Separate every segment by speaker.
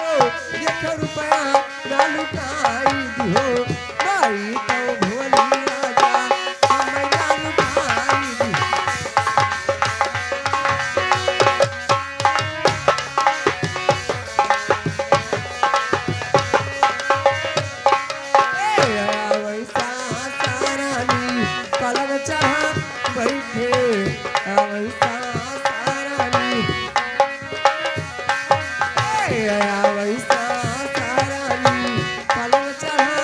Speaker 1: देख रुपया ना लुटाई दिहो माई तो भोली राजा हमें ना लुटाई दिहो वैसा सारानी पलंग चढ़ा बैठे वैसा सारानी वैसा सारानी पलंग चढ़ा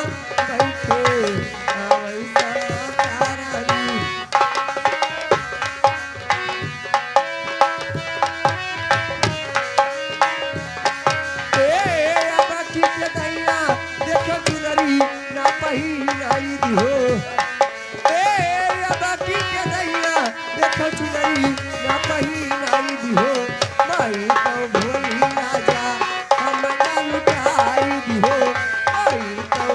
Speaker 1: बैठे वैसा सारानी बाकी के दैया देख चुनरी ना पहिराई दिहो बाकी के दैया देख चुनरी ना पहिराई दिहो माई तो भोली राजा हम ना लुटाई दिहो माई तो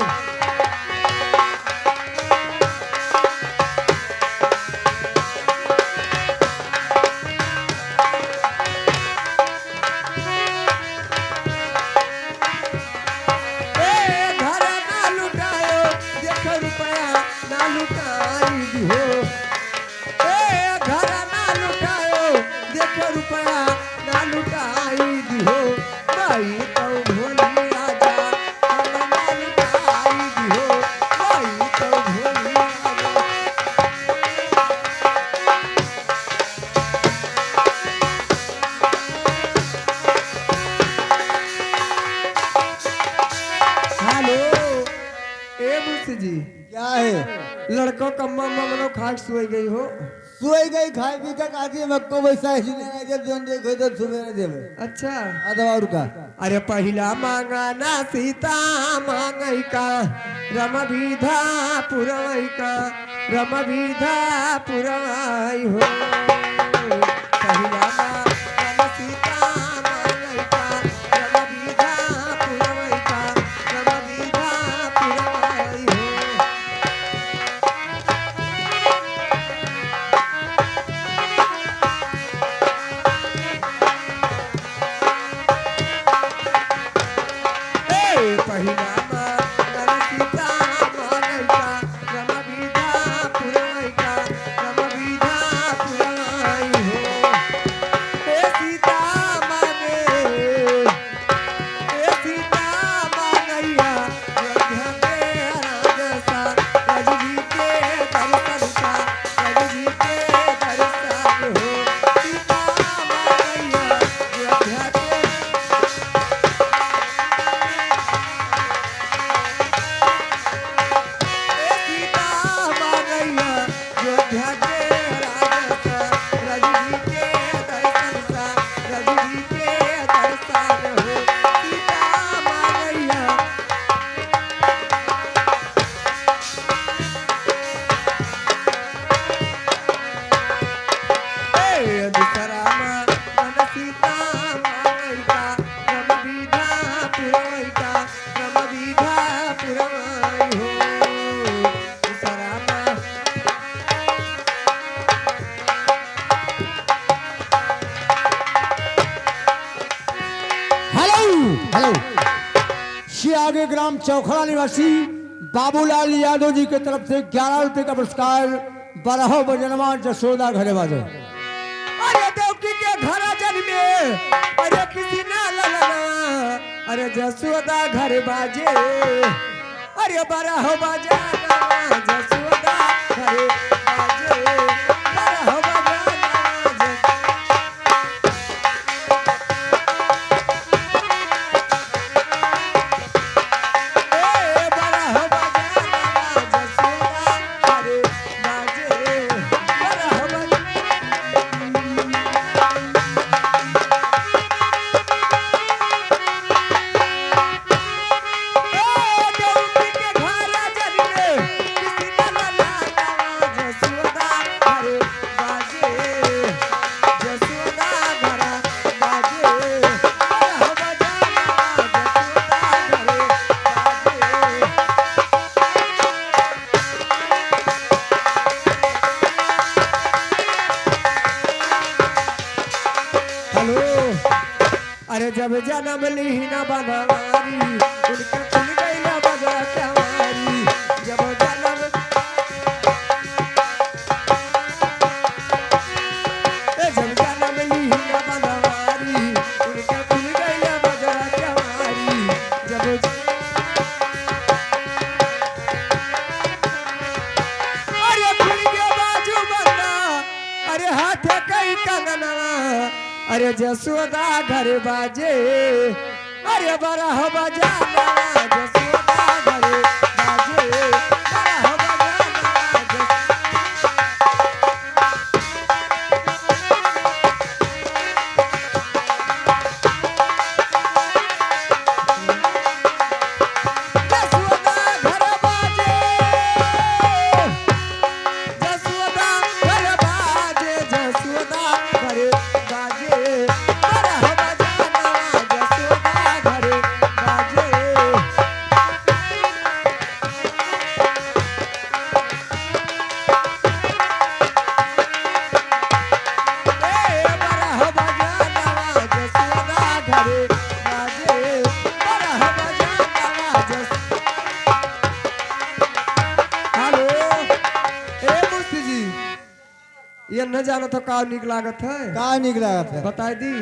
Speaker 1: घर ना लुटायो देख रुपया ना लुटाई दिहो घर ना लुटायो देख रुपया ना लुटाई दिहो माई तो भोली राजा हम ना लुटाई दिहो माई तो भोली राजा हेलो ए मुंशी जी
Speaker 2: क्या है?
Speaker 1: लड़कों का मम्मा मनो खाट सोई गई हो
Speaker 2: सोई गई खाई पी कर आती मक्को वैसा ही नहीं जब जोन देखो तो सुबह देवे
Speaker 1: अच्छा
Speaker 2: आधा और का
Speaker 1: अरे पहिला मांगा ना सीता मांगई का रम विधा पुरवई का रम विधा पुरवाई हो पहिला मांगा ना सीता मांगई का रम विधा पुरवई का रम विधा पुरवाई हो पहिला मांगा सीता मांगई का रम विधा पुरवई का रम विधा पुरवाई हो सीता मांगे सीता मांगैया अयोध्या के राजसा रजनी के दर्शन सा रजनी के दर्शन हो सीता मांगैया अयोध्या के सीता मांगैया अयोध्या के राजसा रजनी के दर्शन सा रजनी के दर्शन हो सीता मांगैया दूसरा मन सीता मांगई का रम विधा पुरवई का रम विधा पुरवाई हो दूसरा
Speaker 2: हेलो हेलो शियागे ग्राम चौखड़ा निवासी बाबूलाल यादव जी की तरफ से 11 रुपए का पुरस्कार 12 बजनवा जसोदा घरे बाजे।
Speaker 1: अरे देवकी के घर जन्मे अरे किसी ना ललना अरे जसोदा घर बाजे अरे 12 बजाना जसोदा घर बाजे 12 बजाना अरे जन्म लीना बनवारी उनके खुल गईला बजरा चमारी जब जन्म जब जन्म लीना बनवारी उनके खुल गईला बजरा चमारी जब अरे खुल गया बाजू बंदा अरे हाथ कई कंगना अरे जसोदा घर बाजे अरे बरह बजाना जसोदा घर बाजे बरह बजाना जसोदा घर बाजे जसोदा घर बाजे जसोदा घर बाजे बरह बजाना जसोदा घर बाजे बरह बजाना जसोदा घर बाजे बरह बजाना हेलो ए मूर्ति जी ये न जानो तो का निक लागत है
Speaker 2: का निकला था
Speaker 1: बताई दी